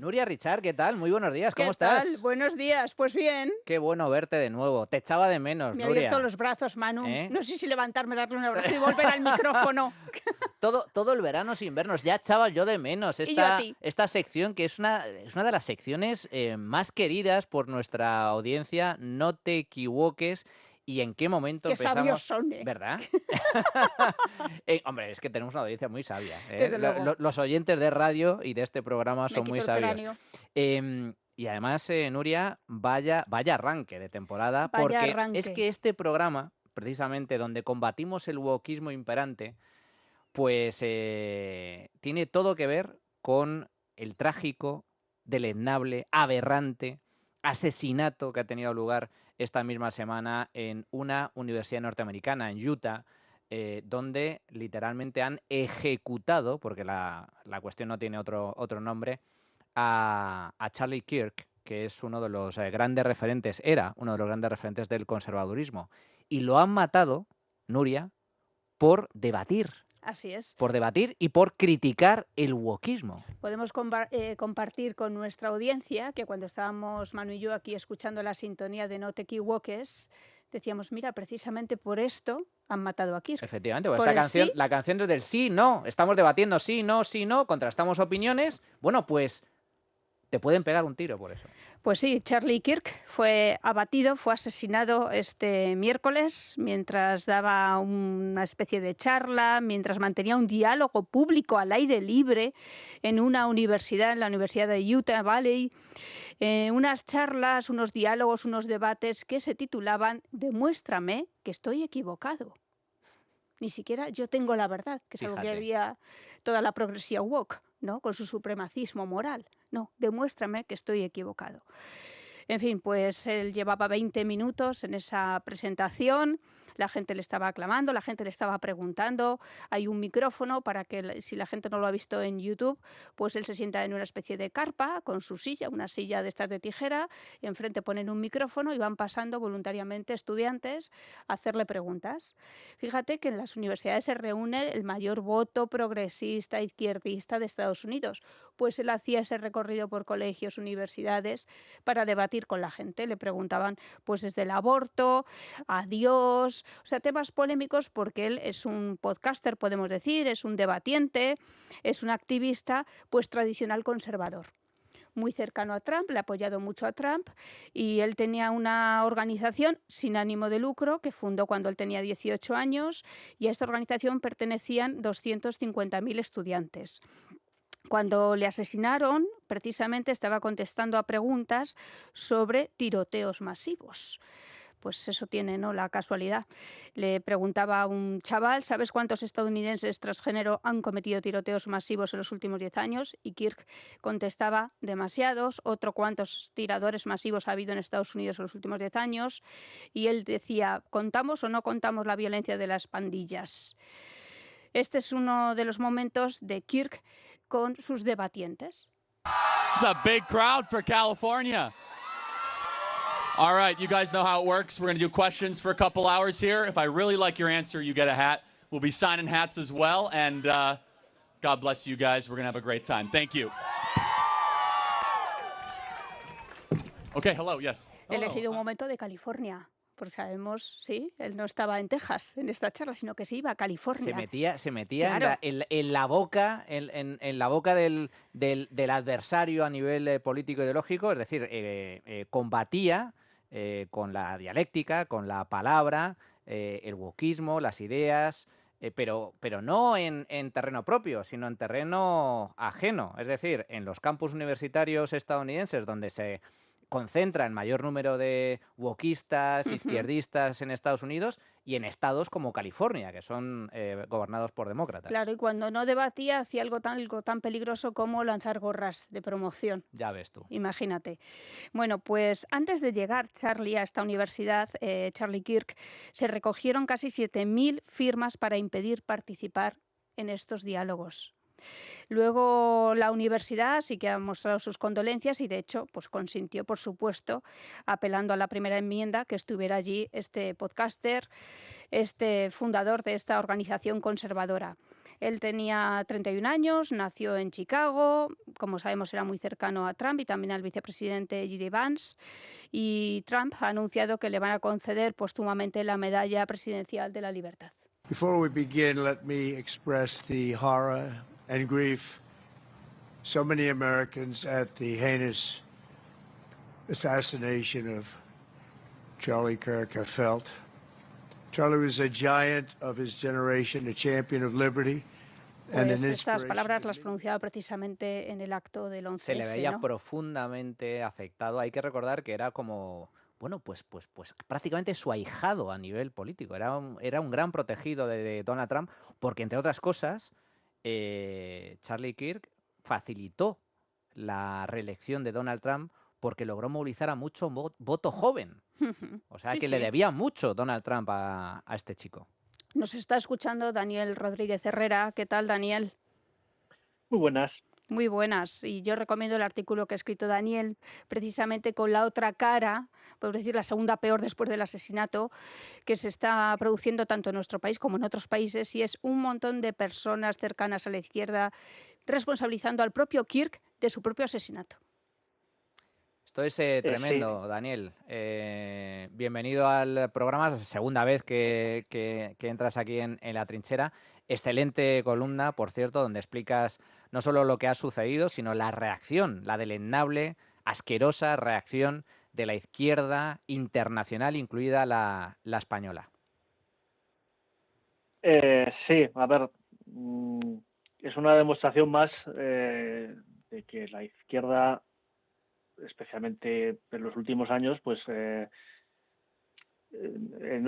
Nuria Richard, ¿qué tal? Muy buenos días, ¿cómo ¿Qué tal? estás? Buenos días. Pues bien, Qué bueno verte de nuevo. Te echaba de menos, me ha abierto Nuria. los brazos, Manu. ¿Eh? No sé si levantarme, darle un abrazo y volver al micrófono. Todo el verano sin vernos. Ya echaba yo de menos Y yo a esta, ti. esta sección, que es una de las secciones más queridas por nuestra audiencia. No te equivoques. ¿Y en qué momento Qué sabios empezamos? son, ¿eh? ¿Verdad? Hombre, es que tenemos una audiencia muy sabia, ¿eh? Desde luego. Los oyentes de radio y de este programa Me son muy quito el sabios. cráneo. Y además, Nuria, vaya arranque de temporada, Vaya porque es arranque. que este programa, precisamente donde combatimos el wokismo imperante, pues tiene todo que ver con el trágico, deleznable, aberrante asesinato que ha tenido lugar esta misma semana en una universidad norteamericana, en Utah, donde literalmente han ejecutado, porque la cuestión no tiene otro nombre, a Charlie Kirk, que es uno de los grandes referentes, era uno de los grandes referentes del conservadurismo. Y lo han matado, Nuria, por debatir Así es. por debatir y por criticar el wokismo. Podemos compartir con nuestra audiencia que cuando estábamos Manu y yo aquí escuchando la sintonía de No te equivoques, decíamos, mira, precisamente por esto han matado a Kirk. Efectivamente, pues Por esta el canción, sí. la canción es del sí, no. Estamos debatiendo sí, no, contrastamos opiniones. Bueno, pues te pueden pegar un tiro por eso. Pues sí, Charlie Kirk fue abatido, fue asesinado este miércoles mientras daba una especie de charla, mientras mantenía un diálogo público al aire libre en una universidad, en la Universidad de Utah Valley. Unas charlas, unos diálogos, unos debates que se titulaban Demuéstrame que estoy equivocado. Ni siquiera yo tengo la verdad, que es algo que Fíjate. había toda la progresía woke, ¿no? Con su supremacismo moral. No, demuéstrame que estoy equivocado. En fin, pues él llevaba 20 minutos en esa presentación, la gente le estaba aclamando, la gente le estaba preguntando, hay un micrófono para que si la gente no lo ha visto en YouTube, pues él se sienta en una especie de carpa con su silla, una silla de estas de tijera, y enfrente ponen un micrófono y van pasando voluntariamente estudiantes a hacerle preguntas. Fíjate que en las universidades se reúne el mayor voto progresista, izquierdista de Estados Unidos, pues él hacía ese recorrido por colegios, universidades, para debatir con la gente. Le preguntaban pues desde el aborto a Dios, o sea, temas polémicos porque él es un podcaster, podemos decir, es un debatiente, es un activista pues tradicional conservador. Muy cercano a Trump, le ha apoyado mucho a Trump y él tenía una organización sin ánimo de lucro que fundó cuando él tenía 18 años y a esta organización pertenecían 250.000 estudiantes. Cuando le asesinaron, precisamente estaba contestando a preguntas sobre tiroteos masivos. Pues eso tiene, ¿no?, la casualidad. Le preguntaba a un chaval, ¿sabes cuántos estadounidenses transgénero han cometido tiroteos masivos en los últimos 10 años? Y Kirk contestaba, demasiados. Otro, ¿cuántos tiradores masivos ha habido en Estados Unidos en los últimos 10 años? Y él decía, ¿contamos o no contamos la violencia de las pandillas? Este es uno de los momentos de Kirk con sus debatientes. It's a big crowd for California. All right, you guys know how it works. We're going to do questions for a couple hours here. If I really like your answer, you get a hat. We'll be signing hats as well. And God bless you guys. We're going to have a great time. Thank you. Okay, hello, yes. He elegido un momento de California, porque sabemos, sí, él no estaba en Texas en esta charla, sino que se iba a California. Se metía Claro. en la boca, en la boca del adversario a nivel político ideológico, es decir, combatía con la dialéctica, con la palabra, el wokismo, las ideas, pero no en terreno propio, sino en terreno ajeno, es decir, en los campus universitarios estadounidenses donde se concentra el mayor número de wokistas, izquierdistas en Estados Unidos y en estados como California, que son gobernados por demócratas. Claro, y cuando no debatía hacía algo tan peligroso como lanzar gorras de promoción. Ya ves tú. Imagínate. Bueno, pues antes de llegar Charlie a esta universidad, Charlie Kirk, se recogieron casi 7.000 firmas para impedir participar en estos diálogos. Luego la universidad sí que ha mostrado sus condolencias y de hecho pues consintió, por supuesto, apelando a la primera enmienda, que estuviera allí este podcaster, este fundador de esta organización conservadora. Él tenía 31 años, nació en Chicago, como sabemos era muy cercano a Trump y también al vicepresidente J.D. Vance, y Trump ha anunciado que le van a conceder póstumamente la Medalla Presidencial de la Libertad. Before we begin, let me express the horror and grief so many Americans at the heinous assassination of Charlie Kirk have felt. Charlie was a giant of his generation, a champion of liberty, and an Pues estas inspiration palabras to las me. pronunciaba precisamente en el acto del Se le 11S, veía ¿no? profundamente afectado. Hay que recordar que era como, bueno, pues prácticamente su ahijado a nivel político. Era un gran protegido de Donald Trump, porque entre otras cosas, Charlie Kirk facilitó la reelección de Donald Trump porque logró movilizar a mucho voto joven. O sea Sí, que le sí. debía mucho Donald Trump a este chico. Nos está escuchando Daniel Rodríguez Herrera. ¿Qué tal, Daniel? Muy buenas. Muy buenas. Y yo recomiendo el artículo que ha escrito Daniel, precisamente con la otra cara, podemos decir la segunda peor después del asesinato, que se está produciendo tanto en nuestro país como en otros países, y es un montón de personas cercanas a la izquierda responsabilizando al propio Kirk de su propio asesinato. Esto es Sí. tremendo, Daniel. Bienvenido al programa, segunda vez que entras aquí en La Trinchera. Excelente columna, por cierto, donde explicas no solo lo que ha sucedido, sino la reacción, la deleznable, asquerosa reacción de la izquierda internacional, incluida la española. Sí, a ver, es una demostración más de que la izquierda, especialmente en los últimos años, pues no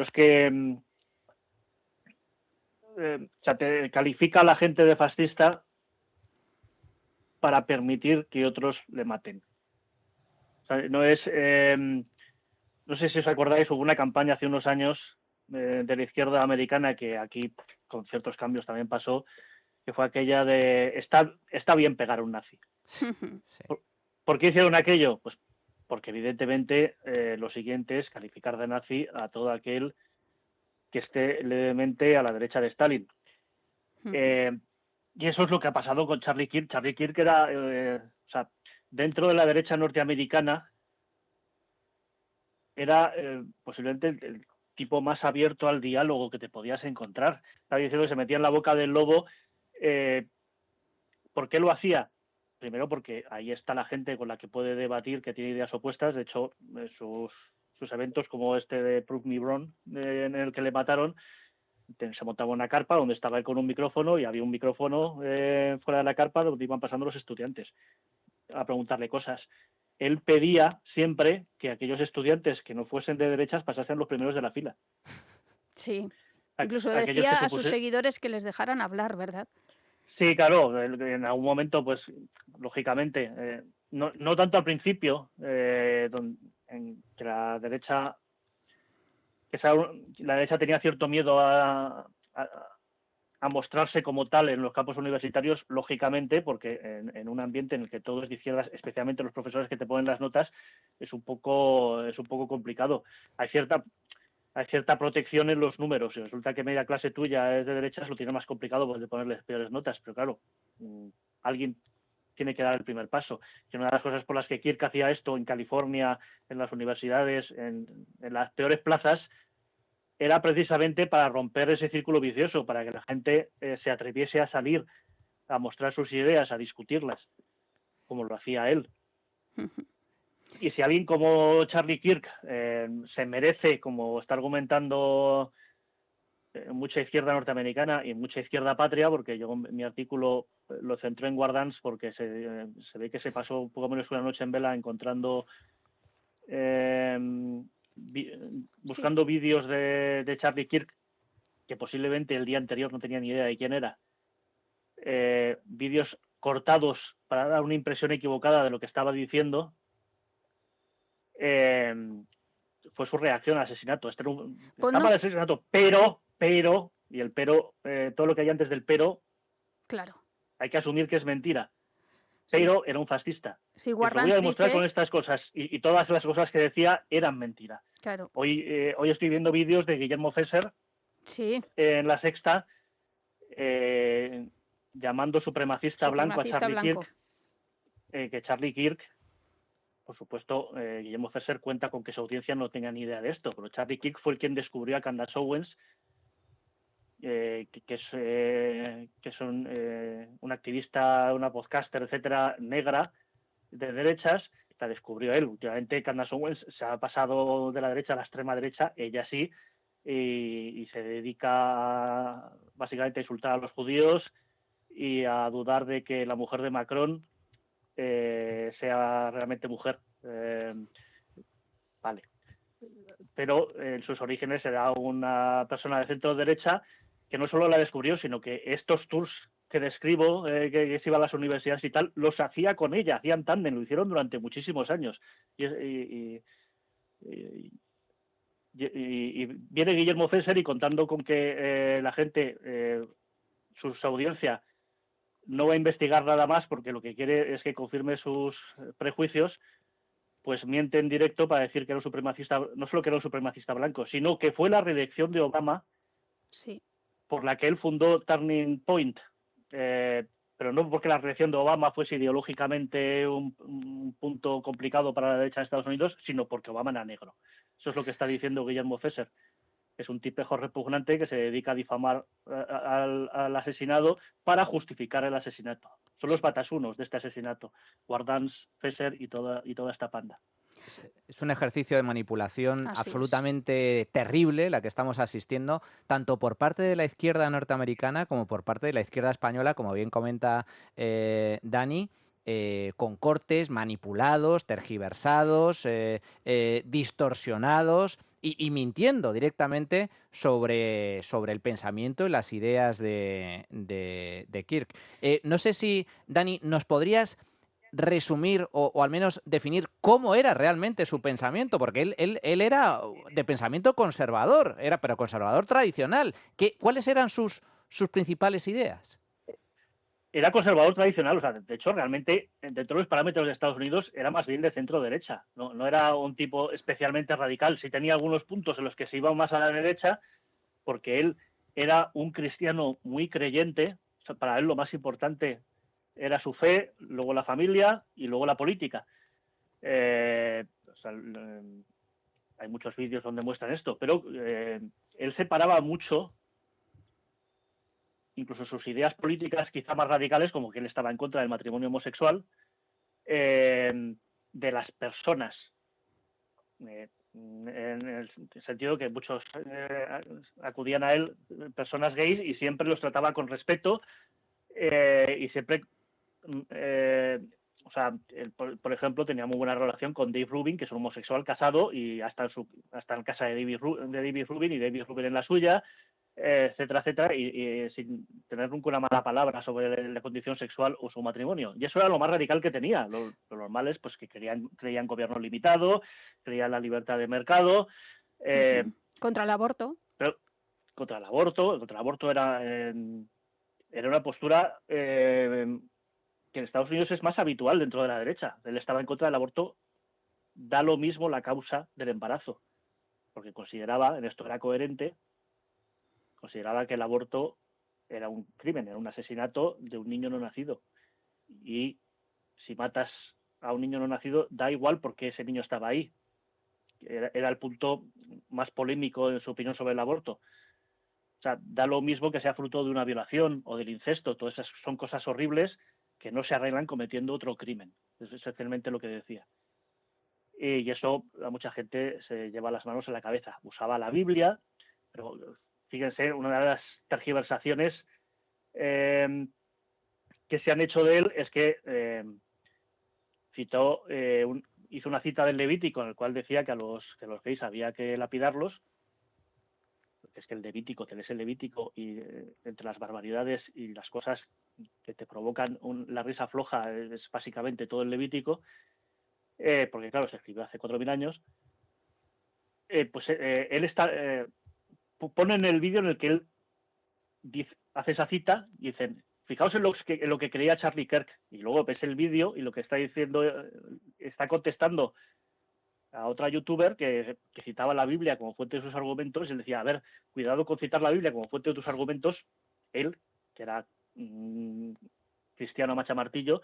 es que o sea, te califica a la gente de fascista para permitir que otros le maten. O sea, no es, no sé si os acordáis, hubo una campaña hace unos años de la izquierda americana que aquí con ciertos cambios también pasó, que fue aquella de está bien pegar a un nazi. Sí. ¿Por qué hicieron aquello? Pues porque evidentemente lo siguiente es calificar de nazi a todo aquel que esté levemente a la derecha de Stalin. Y eso es lo que ha pasado con Charlie Kirk. Charlie Kirk era, o sea, dentro de la derecha norteamericana, era posiblemente el tipo más abierto al diálogo que te podías encontrar. Estaba diciendo que se metía en la boca del lobo. ¿Por qué lo hacía? Primero porque ahí está la gente con la que puede debatir, que tiene ideas opuestas. De hecho, sus eventos como este de Prove Me Wrong, en el que le mataron, se montaba una carpa donde estaba él con un micrófono y había un micrófono fuera de la carpa donde iban pasando los estudiantes a preguntarle cosas. Él pedía siempre que aquellos estudiantes que no fuesen de derechas pasasen los primeros de la fila. Sí. Incluso Aquellos decía que a sus seguidores que les dejaran hablar, ¿verdad? Sí, claro, en algún momento, pues, lógicamente, no tanto al principio, en que la derecha tenía cierto miedo a mostrarse como tal en los campos universitarios, lógicamente, porque en un ambiente en el que todo es de izquierdas, especialmente los profesores que te ponen las notas, es un poco complicado. Hay cierta protección en los números. Si resulta que media clase tuya es de derechas, lo tiene más complicado de ponerles peores notas. Pero claro, alguien tiene que dar el primer paso. Y una de las cosas por las que Kirk hacía esto en California, en las universidades, en las peores plazas, era precisamente para romper ese círculo vicioso, para que la gente se atreviese a salir, a mostrar sus ideas, a discutirlas, como lo hacía él. Y si alguien como Charlie Kirk se merece, como está argumentando mucha izquierda norteamericana y mucha izquierda patria, porque yo mi artículo lo centré en Guardans porque se ve que se pasó un poco menos una noche en vela encontrando buscando vídeos de Charlie Kirk, que posiblemente el día anterior no tenía ni idea de quién era, vídeos cortados para dar una impresión equivocada de lo que estaba diciendo. Fue su reacción al asesinato. Está mal el asesinato, pero, y el pero, todo lo que hay antes del pero, claro, hay que asumir que es mentira. Pero era un fascista. Sí, Os lo voy a demostrar con estas cosas, y todas las cosas que decía eran mentira. Claro. Hoy estoy viendo vídeos de Guillermo Fesser sí. En La Sexta, llamando supremacista blanco a Supremacista Charlie blanco. Kirk, que Charlie Kirk, por supuesto, Guillermo Fesser cuenta con que su audiencia no tenga ni idea de esto, pero Charlie Kirk fue el quien descubrió a Candace Owens, que es una activista, una podcaster, etcétera, negra, de derechas. La descubrió él. Últimamente Candace Owens se ha pasado de la derecha a la extrema derecha, ella sí, y se dedica básicamente a insultar a los judíos y a dudar de que la mujer de Macron sea realmente mujer. Vale. Pero en sus orígenes era una persona de centro derecha que no solo la descubrió, sino que estos tours que describo, que se iba a las universidades y tal, los hacía con ella, hacían tándem, lo hicieron durante muchísimos años. Y viene Guillermo Fesser y contando con que la gente, su audiencia, no va a investigar nada más porque lo que quiere es que confirme sus prejuicios, pues miente en directo para decir que era un supremacista, no solo que era un supremacista blanco, sino que fue la reelección de Obama Sí. por la que él fundó Turning Point, pero no porque la reelección de Obama fuese ideológicamente un punto complicado para la derecha de Estados Unidos, sino porque Obama era negro. Eso es lo que está diciendo Guillermo Fesser. Es un tipejo repugnante que se dedica a difamar al asesinado para justificar el asesinato. Son los batasunos de este asesinato, Guardans, Fesser y toda esta panda. Es un ejercicio de manipulación Así es. absolutamente terrible la que estamos asistiendo, tanto por parte de la izquierda norteamericana como por parte de la izquierda española, como bien comenta Dani, con cortes manipulados, tergiversados, distorsionados y mintiendo directamente sobre el pensamiento y las ideas de Kirk. No sé si, Dani, nos podrías resumir o al menos definir cómo era realmente su pensamiento, porque él era de pensamiento conservador, pero conservador tradicional. ¿Cuáles eran sus principales ideas? Era conservador tradicional, o sea, de hecho, realmente, dentro de los parámetros de Estados Unidos, era más bien de centro-derecha. No era un tipo especialmente radical. Sí tenía algunos puntos en los que se iba más a la derecha, porque él era un cristiano muy creyente. O sea, para él lo más importante era su fe, luego la familia y luego la política. Hay muchos vídeos donde muestran esto, pero él separaba mucho, incluso sus ideas políticas quizá más radicales, como que él estaba en contra del matrimonio homosexual, de las personas. En el sentido que muchos acudían a él, personas gays, y siempre los trataba con respeto y siempre... o sea, él, por ejemplo, tenía muy buena relación con Dave Rubin, que es un homosexual casado y hasta en casa de David Rubin y David Rubin en la suya, etcétera, etcétera, y sin tener nunca una mala palabra sobre la condición sexual o su matrimonio. Y eso era lo más radical que tenía. Lo normal es pues, que creían gobierno limitado, creían la libertad de mercado. Contra el aborto. Pero contra el aborto era una postura que en Estados Unidos es más habitual dentro de la derecha. Él estaba en contra del aborto, da lo mismo la causa del embarazo, porque consideraba, en esto era coherente, consideraba que el aborto era un crimen, era un asesinato de un niño no nacido. Y si matas a un niño no nacido, da igual porque ese niño estaba ahí. Era el punto más polémico en su opinión sobre el aborto. O sea, da lo mismo que sea fruto de una violación o del incesto. Todas esas son cosas horribles que no se arreglan cometiendo otro crimen. Eso es esencialmente lo que decía. Y eso a mucha gente se lleva las manos en la cabeza. Usaba la Biblia, pero fíjense, una de las tergiversaciones que se han hecho de él es que hizo una cita del Levítico en el cual decía que a los gays había que lapidarlos. Es que el Levítico, tenés el Levítico y entre las barbaridades y las cosas que te provocan la risa floja es básicamente todo el Levítico, porque claro, se escribió hace 4.000 años. Pues él pone en el vídeo en el que él hace esa cita y dicen, fijaos en lo que creía Charlie Kirk, y luego ves el vídeo y lo que está diciendo, está contestando a otra youtuber que citaba la Biblia como fuente de sus argumentos, y él decía, a ver, cuidado con citar la Biblia como fuente de tus argumentos. Él que era cristiano machamartillo,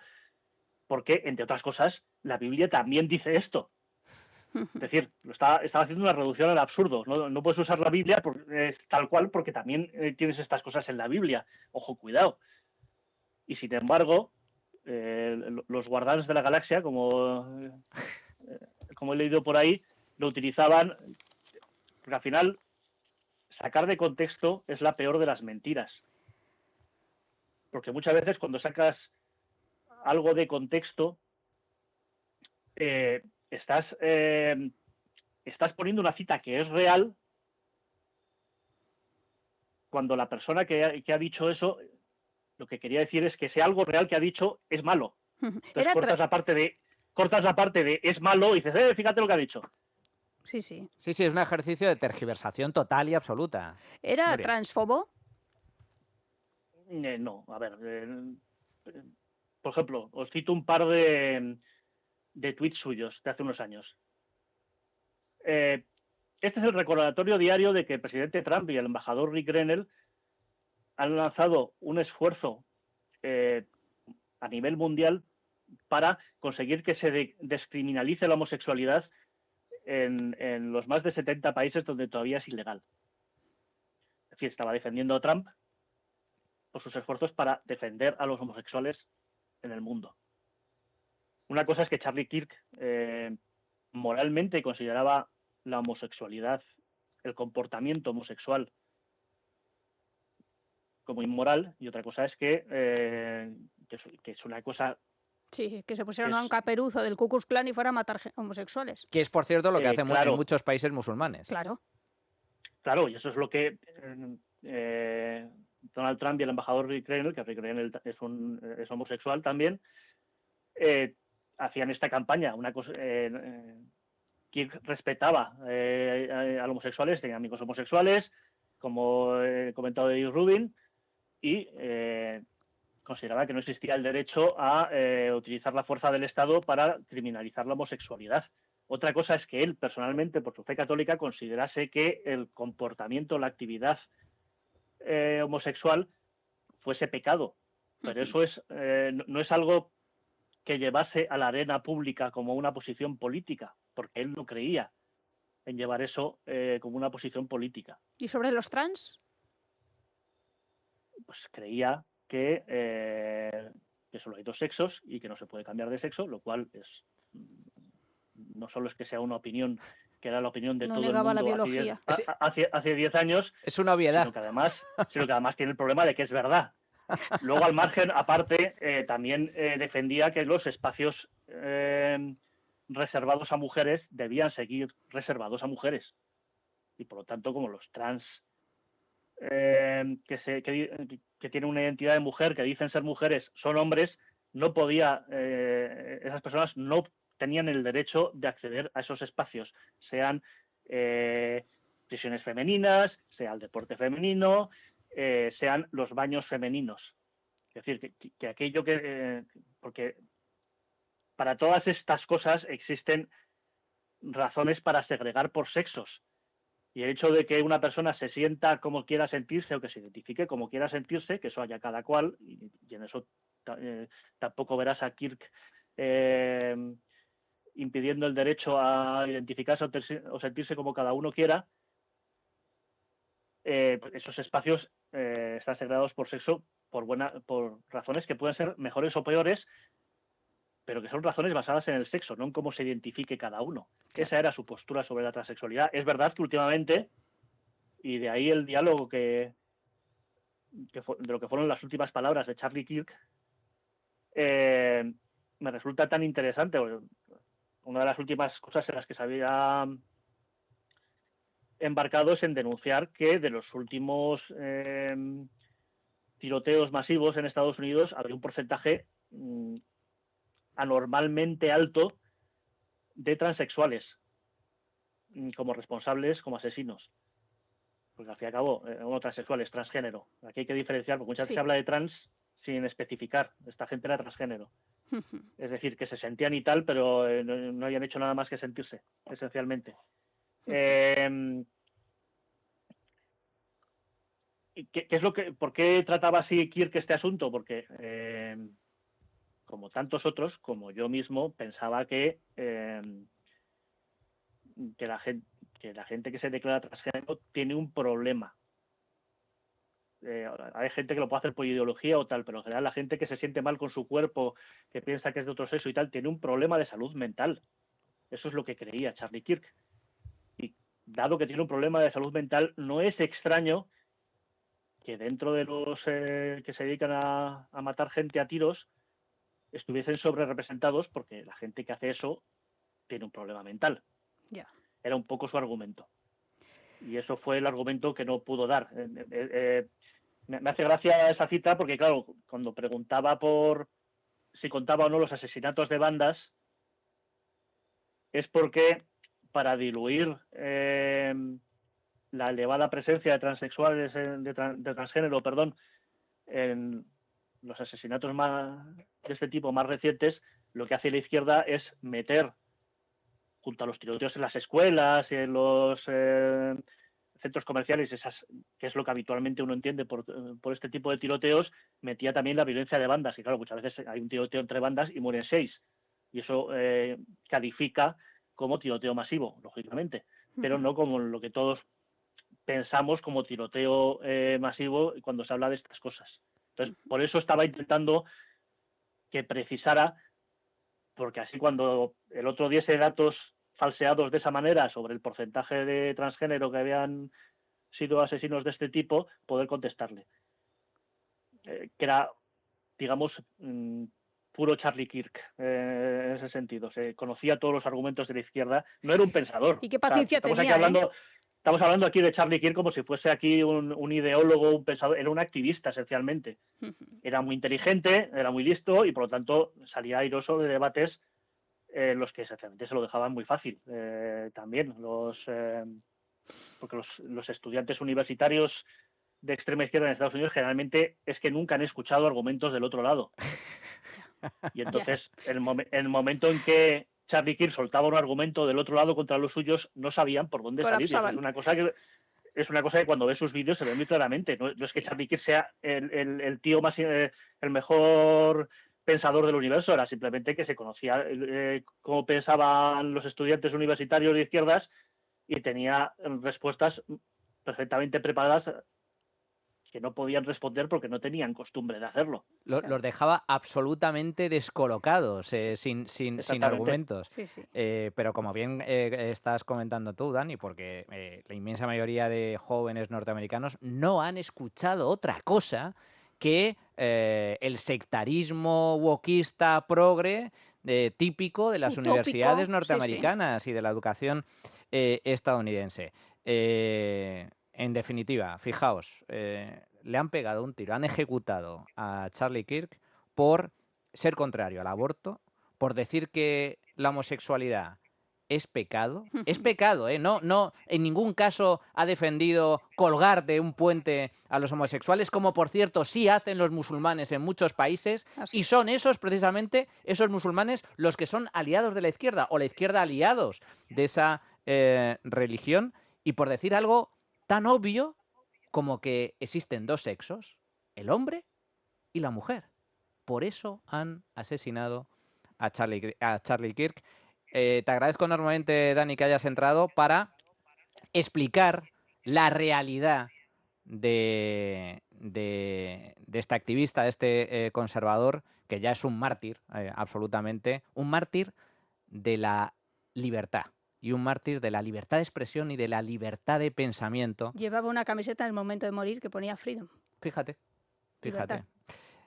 porque, entre otras cosas, la Biblia también dice esto. Es decir, estaba haciendo una reducción al absurdo. No puedes usar la Biblia tal cual porque también tienes estas cosas en la Biblia. Ojo, cuidado. Y sin embargo, los guardianes de la galaxia, como he leído por ahí, lo utilizaban, porque al final sacar de contexto es la peor de las mentiras. Porque muchas veces cuando sacas algo de contexto, estás poniendo una cita que es real cuando la persona que ha dicho eso, lo que quería decir es que ese algo real que ha dicho es malo. Entonces cortas la parte de es malo y dices, fíjate lo que ha dicho. Sí, sí. Sí, es un ejercicio de tergiversación total y absoluta. ¿Era Nuria. transfobo? No, a ver. Por ejemplo, os cito un par de tweets suyos de hace unos años. Este es el recordatorio diario de que el presidente Trump y el embajador Rick Grenell han lanzado un esfuerzo a nivel mundial para conseguir que se descriminalice la homosexualidad en los más de 70 países donde todavía es ilegal. Es decir, estaba defendiendo a Trump por sus esfuerzos para defender a los homosexuales en el mundo. Una cosa es que Charlie Kirk moralmente consideraba la homosexualidad, el comportamiento homosexual, como inmoral, y otra cosa es que es una cosa... Sí, que se pusieron a un caperuzo del Ku Klux Klan y fuera a matar homosexuales. Que es, por cierto, lo que hacen claro, en muchos países musulmanes. Claro. Claro, y eso es lo que Donald Trump y el embajador Rick Grenell, que Rick Grenell es homosexual también, hacían esta campaña. Una cosa, Kirk respetaba a los homosexuales, tenía amigos homosexuales, como he comentado de Rubin, y consideraba que no existía el derecho a utilizar la fuerza del Estado para criminalizar la homosexualidad. Otra cosa es que él, personalmente, por su fe católica, considerase que el comportamiento, la actividad homosexual fuese pecado. Pero eso no es algo que llevase a la arena pública como una posición política, porque él no creía en llevar eso como una posición política. ¿Y sobre los trans? Pues creía que solo hay dos sexos y que no se puede cambiar de sexo, lo cual no solo es que sea una opinión que era la opinión de todo el mundo la biología. hace 10 años, es una obviedad, sino que además tiene el problema de que es verdad. Luego, al margen, aparte, también defendía que los espacios reservados a mujeres debían seguir reservados a mujeres. Y por lo tanto, como los trans que tienen una identidad de mujer, que dicen ser mujeres, son hombres, esas personas no tenían el derecho de acceder a esos espacios, sean prisiones femeninas, sea el deporte femenino, sean los baños femeninos. Es decir, que aquello porque para todas estas cosas existen razones para segregar por sexos. Y el hecho de que una persona se sienta como quiera sentirse o que se identifique como quiera sentirse, que eso haya cada cual, y en eso tampoco verás a Kirk impidiendo el derecho a identificarse o sentirse como cada uno quiera, esos espacios están segregados por sexo por razones que pueden ser mejores o peores, pero que son razones basadas en el sexo, no en cómo se identifique cada uno. Claro. Esa era su postura sobre la transexualidad. Es verdad que últimamente, y de ahí el diálogo de lo que fueron las últimas palabras de Charlie Kirk, me resulta tan interesante. Una de las últimas cosas en las que se había embarcado es en denunciar que de los últimos tiroteos masivos en Estados Unidos había un porcentaje anormalmente alto de transexuales como responsables, como asesinos. Porque al fin y al cabo, no transexuales, transgénero. Aquí hay que diferenciar, porque muchas veces se habla de trans sin especificar. Esta gente era transgénero. Es decir, que se sentían y tal, pero no habían hecho nada más que sentirse, esencialmente. ¿Por qué trataba así Kirk este asunto? Porque, como tantos otros, como yo mismo, pensaba que la gente que se declara transgénero tiene un problema. Hay gente que lo puede hacer por ideología o tal, pero en general la gente que se siente mal con su cuerpo, que piensa que es de otro sexo y tal, tiene un problema de salud mental. Eso es lo que creía Charlie Kirk. Y dado que tiene un problema de salud mental, no es extraño que dentro de los que se dedican a matar gente a tiros estuviesen sobre representados, porque la gente que hace eso tiene un problema mental. Ya. Era un poco su argumento. Y eso fue el argumento que no pudo dar. Me hace gracia esa cita porque, claro, cuando preguntaba por si contaba o no los asesinatos de bandas, es porque para diluir la elevada presencia de transexuales, de transgénero, en los asesinatos de este tipo más recientes, lo que hace la izquierda es meter, junto a los tiroteos en las escuelas y en los centros comerciales, que es lo que habitualmente uno entiende por este tipo de tiroteos, metía también la violencia de bandas. Y claro, muchas veces hay un tiroteo entre bandas y mueren 6. Y eso califica como tiroteo masivo, lógicamente, pero no como lo que todos pensamos como tiroteo masivo cuando se habla de estas cosas. Entonces, por eso estaba intentando que precisara, porque así cuando el otro diese datos falseados de esa manera sobre el porcentaje de transgénero que habían sido asesinos de este tipo, poder contestarle. Que era, digamos, puro Charlie Kirk en ese sentido. Se conocía todos los argumentos de la izquierda. No era un pensador. Y qué paciencia estamos tenía, Estamos hablando aquí de Charlie Kirk como si fuese aquí un ideólogo, un pensador. Era un activista, esencialmente. Era muy inteligente, era muy listo y, por lo tanto, salía airoso de debates los que esencialmente se lo dejaban muy fácil. También porque los estudiantes universitarios de extrema izquierda en Estados Unidos generalmente es que nunca han escuchado argumentos del otro lado. Y entonces, el momento en que Charlie Kirk soltaba un argumento del otro lado contra los suyos, no sabían por dónde salir. Es una cosa que cuando ves sus vídeos se ve muy claramente. No es que Charlie Kirk sea el tío más, el mejor pensador del universo, era simplemente que se conocía cómo pensaban los estudiantes universitarios de izquierdas y tenía respuestas perfectamente preparadas que no podían responder porque no tenían costumbre de hacerlo. Los dejaba absolutamente descolocados, sin argumentos. Sí, sí. Pero como bien estás comentando tú, Dani, porque la inmensa mayoría de jóvenes norteamericanos no han escuchado otra cosa que el sectarismo wokista progre típico de las Utópico, universidades sí, norteamericanas y de la educación estadounidense. En definitiva, fijaos, le han pegado un tiro, han ejecutado a Charlie Kirk por ser contrario al aborto, por decir que la homosexualidad es pecado. Es pecado, ¿eh? No, en ningún caso ha defendido colgar de un puente a los homosexuales, como por cierto sí hacen los musulmanes en muchos países, y son precisamente esos musulmanes los que son aliados de la izquierda, o la izquierda aliados de esa religión, y por decir algo tan obvio como que existen dos sexos, el hombre y la mujer. Por eso han asesinado a Charlie Kirk. Te agradezco enormemente, Dani, que hayas entrado para explicar la realidad de este activista, de este conservador, que ya es un mártir, absolutamente, un mártir de la libertad. Y un mártir de la libertad de expresión y de la libertad de pensamiento. Llevaba una camiseta en el momento de morir que ponía Freedom. Fíjate. Libertad.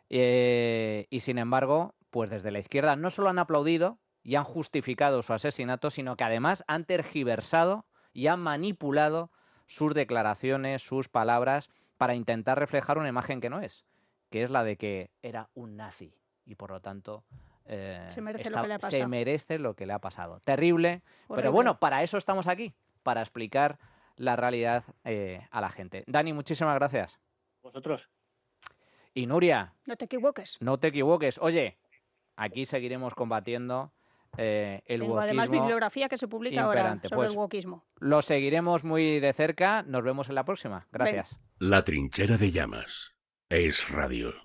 Y sin embargo, pues desde la izquierda no solo han aplaudido y han justificado su asesinato, sino que además han tergiversado y han manipulado sus declaraciones, sus palabras, para intentar reflejar una imagen que no es, que es la de que era un nazi y por lo tanto se merece lo que le ha pasado. se merece lo que le ha pasado. Terrible, Horrible. pero bueno, para eso estamos aquí, para explicar la realidad a la gente. Dani, muchísimas gracias. Vosotros. Y Nuria, No te equivoques. no te equivoques. Oye, aquí seguiremos combatiendo el Tengo además wokismo bibliografía que se publica ahora imperante. sobre Pues el wokismo. lo seguiremos muy de cerca. Nos vemos en la próxima. Gracias. La trinchera de llamas. Es radio.